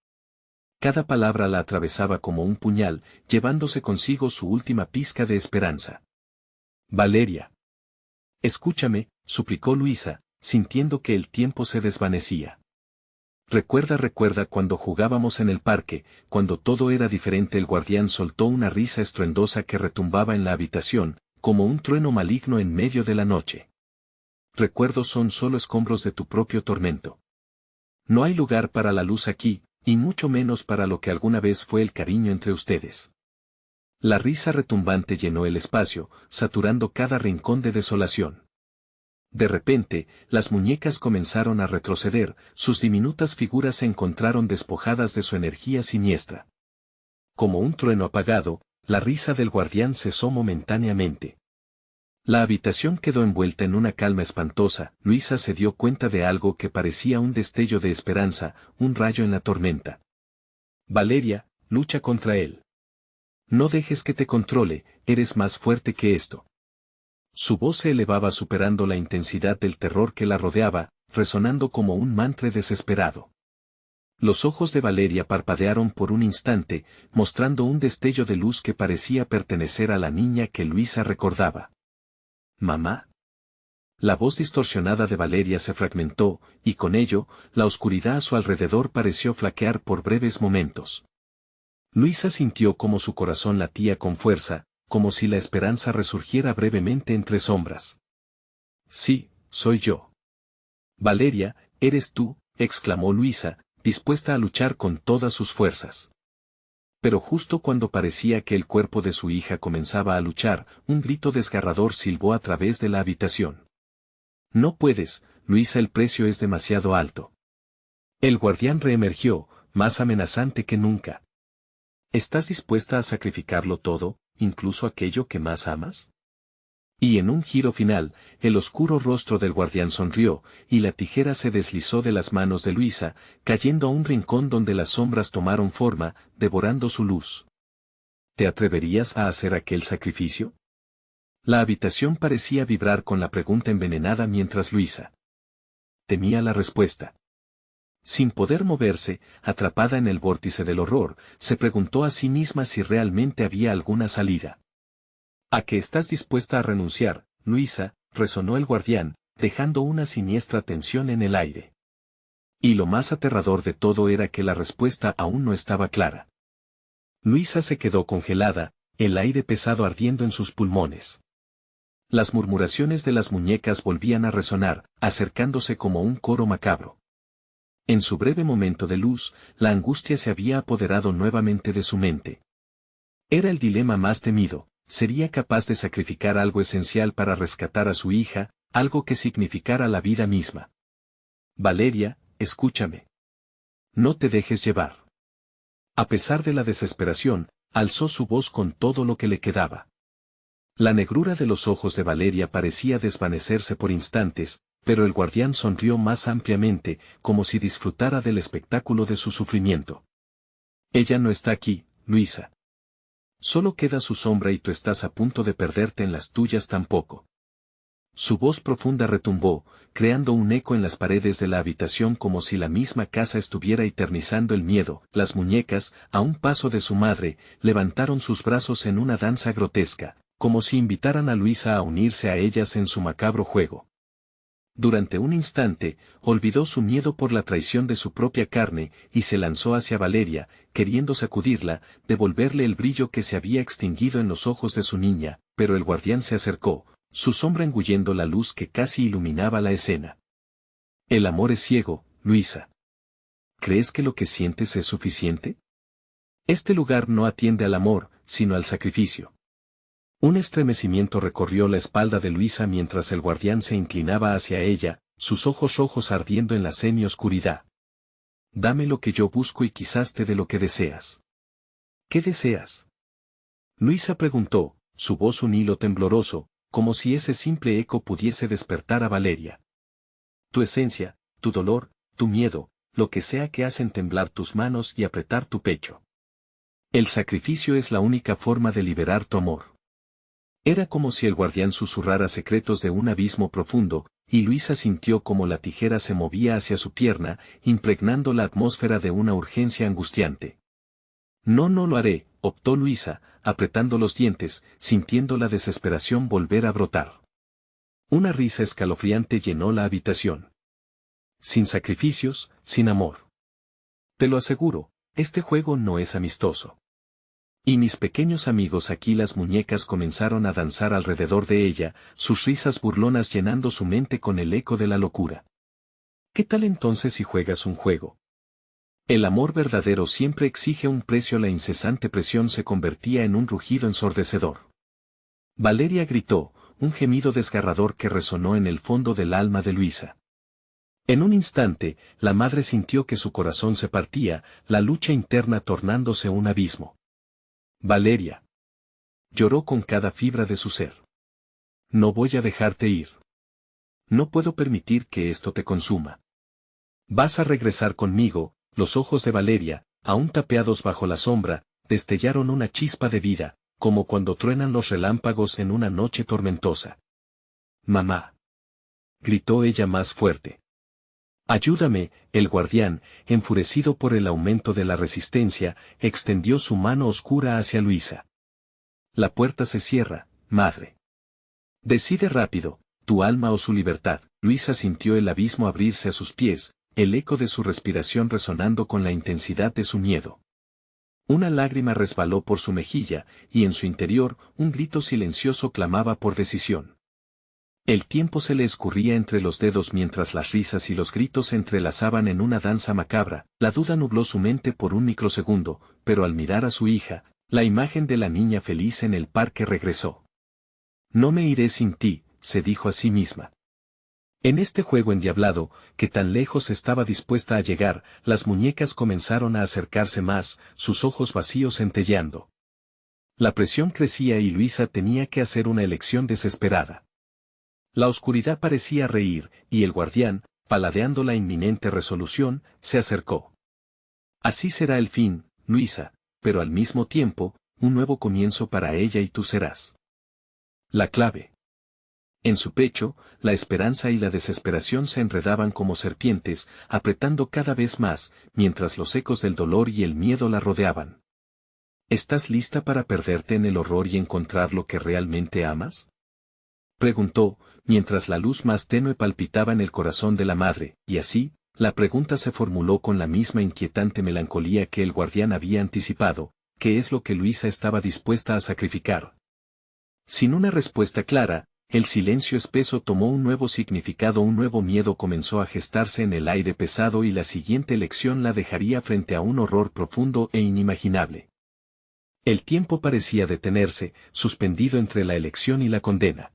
A: Cada palabra la atravesaba como un puñal, llevándose consigo su última pizca de esperanza. Valeria. Escúchame, suplicó Luisa, sintiendo que el tiempo se desvanecía. Recuerda cuando jugábamos en el parque, cuando todo era diferente. El guardián soltó una risa estruendosa que retumbaba en la habitación, como un trueno maligno en medio de la noche. Recuerdos son solo escombros de tu propio tormento. No hay lugar para la luz aquí, y mucho menos para lo que alguna vez fue el cariño entre ustedes. La risa retumbante llenó el espacio, saturando cada rincón de desolación. De repente, las muñecas comenzaron a retroceder, sus diminutas figuras se encontraron despojadas de su energía siniestra. Como un trueno apagado, la risa del guardián cesó momentáneamente. La habitación quedó envuelta en una calma espantosa. Luisa se dio cuenta de algo que parecía un destello de esperanza, un rayo en la tormenta. Valeria, lucha contra él. No dejes que te controle, eres más fuerte que esto. Su voz se elevaba superando la intensidad del terror que la rodeaba, resonando como un mantra desesperado. Los ojos de Valeria parpadearon por un instante, mostrando un destello de luz que parecía pertenecer a la niña que Luisa recordaba. ¿Mamá? La voz distorsionada de Valeria se fragmentó, y con ello, la oscuridad a su alrededor pareció flaquear por breves momentos. Luisa sintió como su corazón latía con fuerza, como si la esperanza resurgiera brevemente entre sombras. Sí, soy yo. Valeria, eres tú, exclamó Luisa, dispuesta a luchar con todas sus fuerzas. Pero justo cuando parecía que el cuerpo de su hija comenzaba a luchar, un grito desgarrador silbó a través de la habitación. No puedes, Luisa, el precio es demasiado alto. El guardián reemergió, más amenazante que nunca. ¿Estás dispuesta a sacrificarlo todo, incluso aquello que más amas? Y en un giro final, el oscuro rostro del guardián sonrió, y la tijera se deslizó de las manos de Luisa, cayendo a un rincón donde las sombras tomaron forma, devorando su luz. ¿Te atreverías a hacer aquel sacrificio? La habitación parecía vibrar con la pregunta envenenada mientras Luisa temía la respuesta. Sin poder moverse, atrapada en el vórtice del horror, se preguntó a sí misma si realmente había alguna salida. ¿A qué estás dispuesta a renunciar, Luisa?, resonó el guardián, dejando una siniestra tensión en el aire. Y lo más aterrador de todo era que la respuesta aún no estaba clara. Luisa se quedó congelada, el aire pesado ardiendo en sus pulmones. Las murmuraciones de las muñecas volvían a resonar, acercándose como un coro macabro. En su breve momento de luz, la angustia se había apoderado nuevamente de su mente. Era el dilema más temido. ¿Sería capaz de sacrificar algo esencial para rescatar a su hija, algo que significara la vida misma? Valeria, escúchame. No te dejes llevar. A pesar de la desesperación, alzó su voz con todo lo que le quedaba. La negrura de los ojos de Valeria parecía desvanecerse por instantes, pero el guardián sonrió más ampliamente, como si disfrutara del espectáculo de su sufrimiento. Ella no está aquí, Luisa. Solo queda su sombra y tú estás a punto de perderte en las tuyas tampoco. Su voz profunda retumbó, creando un eco en las paredes de la habitación como si la misma casa estuviera eternizando el miedo. Las muñecas, a un paso de su madre, levantaron sus brazos en una danza grotesca, como si invitaran a Luisa a unirse a ellas en su macabro juego. Durante un instante, olvidó su miedo por la traición de su propia carne, y se lanzó hacia Valeria, queriendo sacudirla, devolverle el brillo que se había extinguido en los ojos de su niña, pero el guardián se acercó, su sombra engullendo la luz que casi iluminaba la escena. El amor es ciego, Luisa. ¿Crees que lo que sientes es suficiente? Este lugar no atiende al amor, sino al sacrificio. Un estremecimiento recorrió la espalda de Luisa mientras el guardián se inclinaba hacia ella, sus ojos rojos ardiendo en la semi-oscuridad. Dame lo que yo busco y quizás te dé lo que deseas. ¿Qué deseas? Luisa preguntó, su voz un hilo tembloroso, como si ese simple eco pudiese despertar a Valeria. Tu esencia, tu dolor, tu miedo, lo que sea que hacen temblar tus manos y apretar tu pecho. El sacrificio es la única forma de liberar tu amor. Era como si el guardián susurrara secretos de un abismo profundo, y Luisa sintió como la tijera se movía hacia su pierna, impregnando la atmósfera de una urgencia angustiante. No lo haré, optó Luisa, apretando los dientes, sintiendo la desesperación volver a brotar. Una risa escalofriante llenó la habitación. Sin sacrificios, sin amor. Te lo aseguro, este juego no es amistoso. Y mis pequeños amigos aquí las muñecas comenzaron a danzar alrededor de ella, sus risas burlonas llenando su mente con el eco de la locura. ¿Qué tal entonces si juegas un juego? El amor verdadero siempre exige un precio. La incesante presión se convertía en un rugido ensordecedor. Valeria gritó, un gemido desgarrador que resonó en el fondo del alma de Luisa. En un instante, la madre sintió que su corazón se partía, la lucha interna tornándose un abismo. Valeria. Lloró con cada fibra de su ser. No voy a dejarte ir. No puedo permitir que esto te consuma. Vas a regresar conmigo. Los ojos de Valeria, aún tapeados bajo la sombra, destellaron una chispa de vida, como cuando truenan los relámpagos en una noche tormentosa. Mamá. Gritó ella más fuerte. Ayúdame, el guardián, enfurecido por el aumento de la resistencia, extendió su mano oscura hacia Luisa. La puerta se cierra, madre. Decide rápido, tu alma o su libertad. Luisa sintió el abismo abrirse a sus pies, el eco de su respiración resonando con la intensidad de su miedo. Una lágrima resbaló por su mejilla, y en su interior, un grito silencioso clamaba por decisión. El tiempo se le escurría entre los dedos mientras las risas y los gritos se entrelazaban en una danza macabra. La duda nubló su mente por un microsegundo, pero al mirar a su hija, la imagen de la niña feliz en el parque regresó. No me iré sin ti, se dijo a sí misma. En este juego endiablado, que tan lejos estaba dispuesta a llegar, las muñecas comenzaron a acercarse más, sus ojos vacíos centelleando. La presión crecía y Luisa tenía que hacer una elección desesperada. La oscuridad parecía reír, y el guardián, paladeando la inminente resolución, se acercó. Así será el fin, Luisa, pero al mismo tiempo, un nuevo comienzo para ella y tú serás. La clave. En su pecho, la esperanza y la desesperación se enredaban como serpientes, apretando cada vez más, mientras los ecos del dolor y el miedo la rodeaban. ¿Estás lista para perderte en el horror y encontrar lo que realmente amas? Preguntó, mientras la luz más tenue palpitaba en el corazón de la madre, y así, la pregunta se formuló con la misma inquietante melancolía que el guardián había anticipado. ¿Qué es lo que Luisa estaba dispuesta a sacrificar? Sin una respuesta clara, el silencio espeso tomó un nuevo significado, un nuevo miedo comenzó a gestarse en el aire pesado y la siguiente elección la dejaría frente a un horror profundo e inimaginable. El tiempo parecía detenerse, suspendido entre la elección y la condena.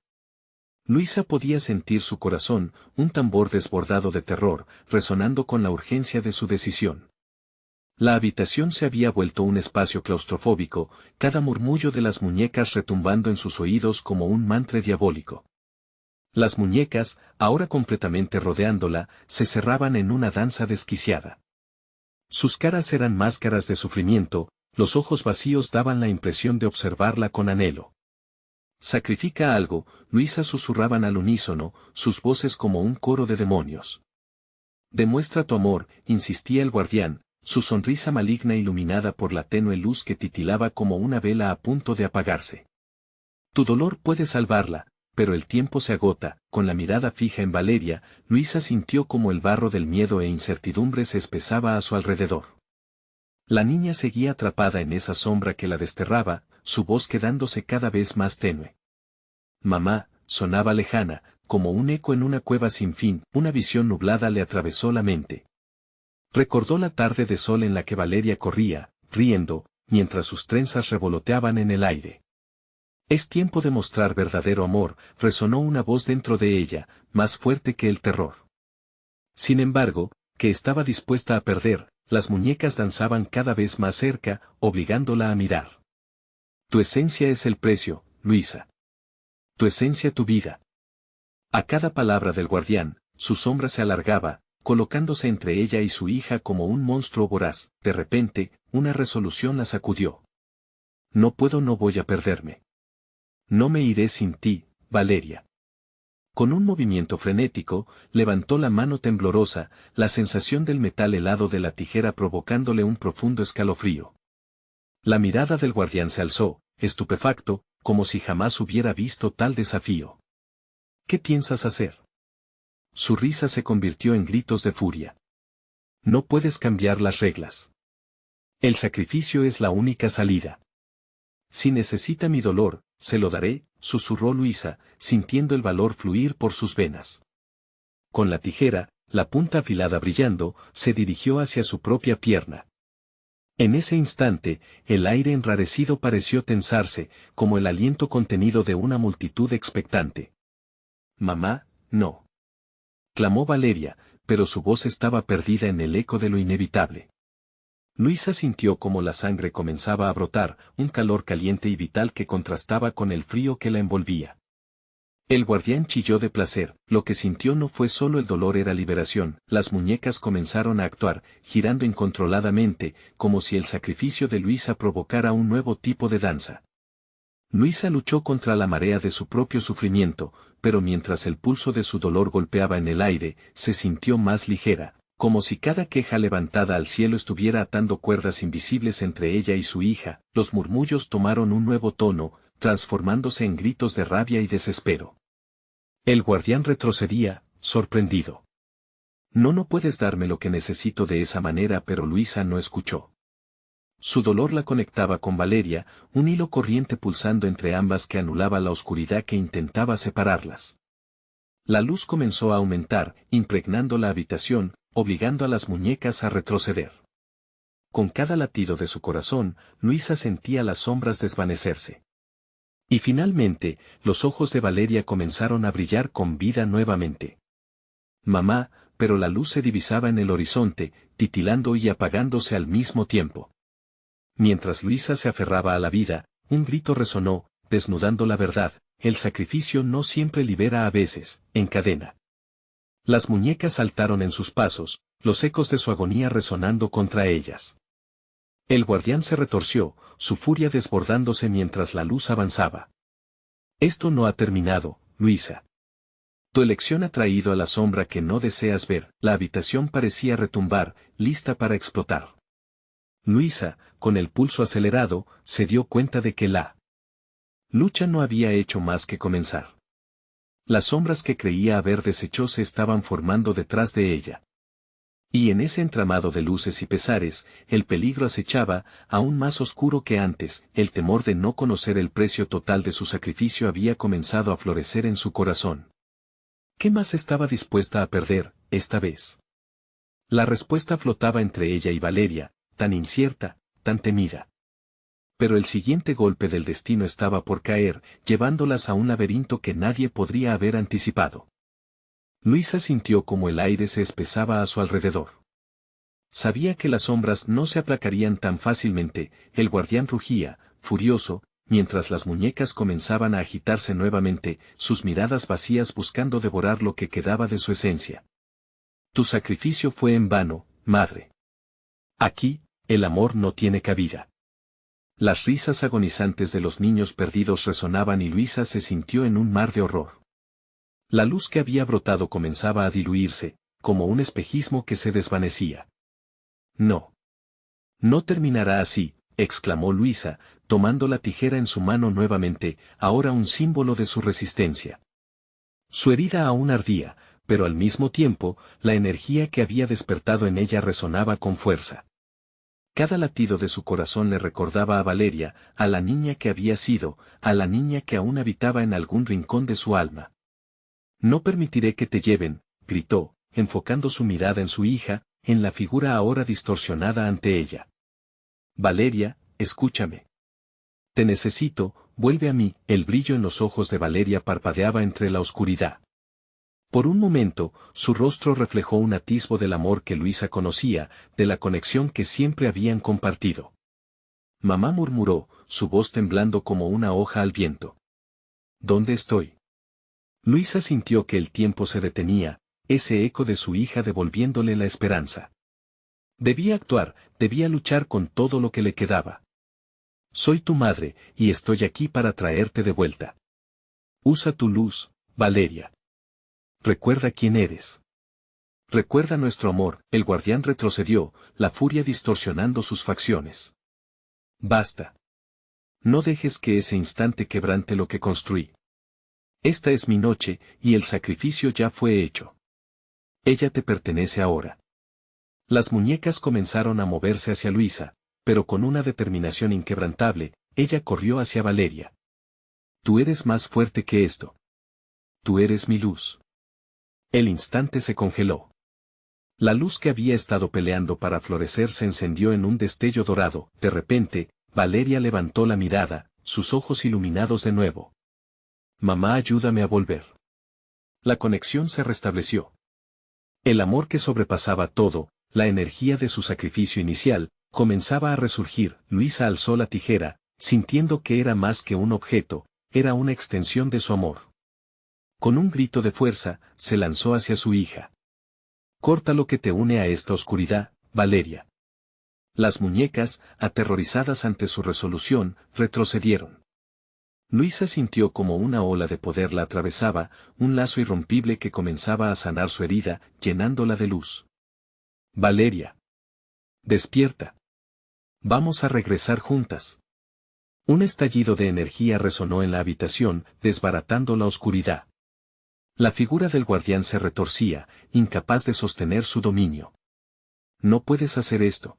A: Luisa podía sentir su corazón, un tambor desbordado de terror, resonando con la urgencia de su decisión. La habitación se había vuelto un espacio claustrofóbico, cada murmullo de las muñecas retumbando en sus oídos como un mantra diabólico. Las muñecas, ahora completamente rodeándola, se cerraban en una danza desquiciada. Sus caras eran máscaras de sufrimiento, los ojos vacíos daban la impresión de observarla con anhelo. Sacrifica algo, Luisa susurraban al unísono, sus voces como un coro de demonios. Demuestra tu amor, insistía el guardián, su sonrisa maligna iluminada por la tenue luz que titilaba como una vela a punto de apagarse. Tu dolor puede salvarla, pero el tiempo se agota. Con la mirada fija en Valeria, Luisa sintió como el barro del miedo e incertidumbre se espesaba a su alrededor. La niña seguía atrapada en esa sombra que la desterraba, su voz quedándose cada vez más tenue. Mamá, sonaba lejana, como un eco en una cueva sin fin. Una visión nublada le atravesó la mente. Recordó la tarde de sol en la que Valeria corría, riendo, mientras sus trenzas revoloteaban en el aire. Es tiempo de mostrar verdadero amor, resonó una voz dentro de ella, más fuerte que el terror. Sin embargo, que estaba dispuesta a perder, las muñecas danzaban cada vez más cerca, obligándola a mirar. Tu esencia es el precio, Luisa. Tu esencia tu vida. A cada palabra del guardián, su sombra se alargaba, colocándose entre ella y su hija como un monstruo voraz. De repente, una resolución la sacudió. No puedo, no voy a perderme. No me iré sin ti, Valeria. Con un movimiento frenético, levantó la mano temblorosa, la sensación del metal helado de la tijera provocándole un profundo escalofrío. La mirada del guardián se alzó, estupefacto, como si jamás hubiera visto tal desafío. ¿Qué piensas hacer? Su risa se convirtió en gritos de furia. No puedes cambiar las reglas. El sacrificio es la única salida. Si necesita mi dolor, se lo daré, susurró Luisa, sintiendo el valor fluir por sus venas. Con la tijera, la punta afilada brillando, se dirigió hacia su propia pierna. En ese instante, el aire enrarecido pareció tensarse, como el aliento contenido de una multitud expectante. Mamá, no. Clamó Valeria, pero su voz estaba perdida en el eco de lo inevitable. Luisa sintió como la sangre comenzaba a brotar, un calor caliente y vital que contrastaba con el frío que la envolvía. El guardián chilló de placer, lo que sintió no fue solo el dolor, era liberación. Las muñecas comenzaron a actuar, girando incontroladamente, como si el sacrificio de Luisa provocara un nuevo tipo de danza. Luisa luchó contra la marea de su propio sufrimiento, pero mientras el pulso de su dolor golpeaba en el aire, se sintió más ligera, como si cada queja levantada al cielo estuviera atando cuerdas invisibles entre ella y su hija. Los murmullos tomaron un nuevo tono, transformándose en gritos de rabia y desespero. El guardián retrocedía, sorprendido. No puedes darme lo que necesito de esa manera, pero Luisa no escuchó. Su dolor la conectaba con Valeria, un hilo corriente pulsando entre ambas que anulaba la oscuridad que intentaba separarlas. La luz comenzó a aumentar, impregnando la habitación, obligando a las muñecas a retroceder. Con cada latido de su corazón, Luisa sentía las sombras desvanecerse. Y finalmente, los ojos de Valeria comenzaron a brillar con vida nuevamente. Mamá, pero la luz se divisaba en el horizonte, titilando y apagándose al mismo tiempo. Mientras Luisa se aferraba a la vida, un grito resonó, desnudando la verdad: el sacrificio no siempre libera, a veces, encadena. Las muñecas saltaron en sus pasos, los ecos de su agonía resonando contra ellas. El guardián se retorció, su furia desbordándose mientras la luz avanzaba. Esto no ha terminado, Luisa. Tu elección ha traído a la sombra que no deseas ver. La habitación parecía retumbar, lista para explotar. Luisa, con el pulso acelerado, se dio cuenta de que la lucha no había hecho más que comenzar. Las sombras que creía haber deshecho se estaban formando detrás de ella. Y en ese entramado de luces y pesares, el peligro acechaba, aún más oscuro que antes. El temor de no conocer el precio total de su sacrificio había comenzado a florecer en su corazón. ¿Qué más estaba dispuesta a perder, esta vez? La respuesta flotaba entre ella y Valeria, tan incierta, tan temida. Pero el siguiente golpe del destino estaba por caer, llevándolas a un laberinto que nadie podría haber anticipado. Luisa sintió como el aire se espesaba a su alrededor. Sabía que las sombras no se aplacarían tan fácilmente. El guardián rugía, furioso, mientras las muñecas comenzaban a agitarse nuevamente, sus miradas vacías buscando devorar lo que quedaba de su esencia. Tu sacrificio fue en vano, madre. Aquí, el amor no tiene cabida. Las risas agonizantes de los niños perdidos resonaban y Luisa se sintió en un mar de horror. La luz que había brotado comenzaba a diluirse, como un espejismo que se desvanecía. No. No terminará así, exclamó Luisa, tomando la tijera en su mano nuevamente, ahora un símbolo de su resistencia. Su herida aún ardía, pero al mismo tiempo, la energía que había despertado en ella resonaba con fuerza. Cada latido de su corazón le recordaba a Valeria, a la niña que había sido, a la niña que aún habitaba en algún rincón de su alma. No permitiré que te lleven, gritó, enfocando su mirada en su hija, en la figura ahora distorsionada ante ella. Valeria, escúchame. Te necesito, vuelve a mí. El brillo en los ojos de Valeria parpadeaba entre la oscuridad. Por un momento, su rostro reflejó un atisbo del amor que Luisa conocía, de la conexión que siempre habían compartido. Mamá murmuró, su voz temblando como una hoja al viento. ¿Dónde estoy? Luisa sintió que el tiempo se detenía, ese eco de su hija devolviéndole la esperanza. Debía actuar, debía luchar con todo lo que le quedaba. Soy tu madre, y estoy aquí para traerte de vuelta. Usa tu luz, Valeria. Recuerda quién eres. Recuerda nuestro amor. El guardián retrocedió, la furia distorsionando sus facciones. Basta. No dejes que ese instante quebrante lo que construí. Esta es mi noche, y el sacrificio ya fue hecho. Ella te pertenece ahora. Las muñecas comenzaron a moverse hacia Luisa, pero con una determinación inquebrantable, ella corrió hacia Valeria. Tú eres más fuerte que esto. Tú eres mi luz. El instante se congeló. La luz que había estado peleando para florecer se encendió en un destello dorado. De repente, Valeria levantó la mirada, sus ojos iluminados de nuevo. Mamá, ayúdame a volver. La conexión se restableció. El amor que sobrepasaba todo, la energía de su sacrificio inicial, comenzaba a resurgir. Luisa alzó la tijera, sintiendo que era más que un objeto, era una extensión de su amor. Con un grito de fuerza, se lanzó hacia su hija. Corta lo que te une a esta oscuridad, Valeria. Las muñecas, aterrorizadas ante su resolución, retrocedieron. Luisa sintió como una ola de poder la atravesaba, un lazo irrompible que comenzaba a sanar su herida, llenándola de luz. Valeria. Despierta. Vamos a regresar juntas. Un estallido de energía resonó en la habitación, desbaratando la oscuridad. La figura del guardián se retorcía, incapaz de sostener su dominio. No puedes hacer esto.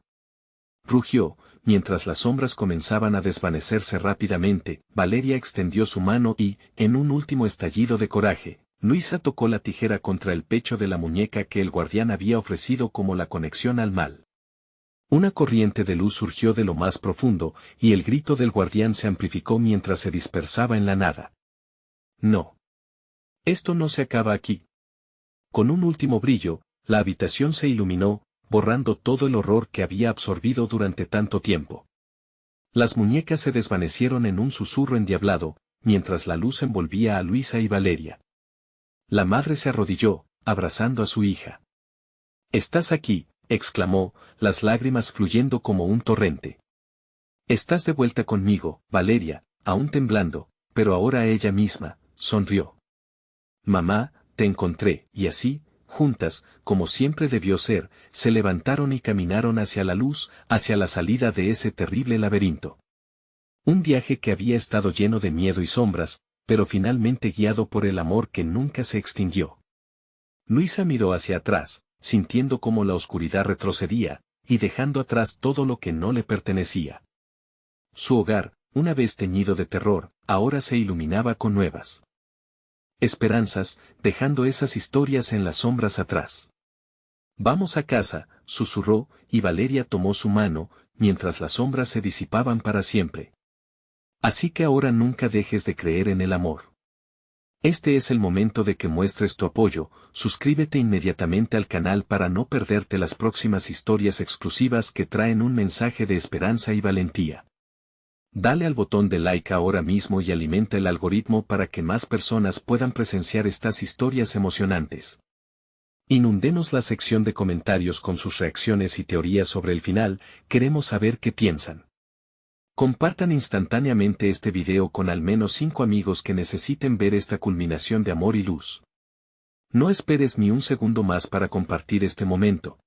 A: Rugió, mientras las sombras comenzaban a desvanecerse rápidamente. Valeria extendió su mano y, en un último estallido de coraje, Luisa tocó la tijera contra el pecho de la muñeca que el guardián había ofrecido como la conexión al mal. Una corriente de luz surgió de lo más profundo, y el grito del guardián se amplificó mientras se dispersaba en la nada. No. Esto no se acaba aquí. Con un último brillo, la habitación se iluminó, borrando todo el horror que había absorbido durante tanto tiempo. Las muñecas se desvanecieron en un susurro endiablado, mientras la luz envolvía a Luisa y Valeria. La madre se arrodilló, abrazando a su hija. «Estás aquí», exclamó, las lágrimas fluyendo como un torrente. «Estás de vuelta conmigo, Valeria», aún temblando, pero ahora ella misma, sonrió. «Mamá, te encontré», y así, juntas, como siempre debió ser, se levantaron y caminaron hacia la luz, hacia la salida de ese terrible laberinto. Un viaje que había estado lleno de miedo y sombras, pero finalmente guiado por el amor que nunca se extinguió. Luisa miró hacia atrás, sintiendo cómo la oscuridad retrocedía, y dejando atrás todo lo que no le pertenecía. Su hogar, una vez teñido de terror, ahora se iluminaba con nuevas esperanzas, dejando esas historias en las sombras atrás. «Vamos a casa», susurró, y Valeria tomó su mano, mientras las sombras se disipaban para siempre. Así que ahora nunca dejes de creer en el amor. Este es el momento de que muestres tu apoyo. Suscríbete inmediatamente al canal para no perderte las próximas historias exclusivas que traen un mensaje de esperanza y valentía. Dale al botón de like ahora mismo y alimenta el algoritmo para que más personas puedan presenciar estas historias emocionantes. Inundemos la sección de comentarios con sus reacciones y teorías sobre el final, queremos saber qué piensan. Compartan instantáneamente este video con al menos 5 amigos que necesiten ver esta culminación de amor y luz. No esperes ni un segundo más para compartir este momento,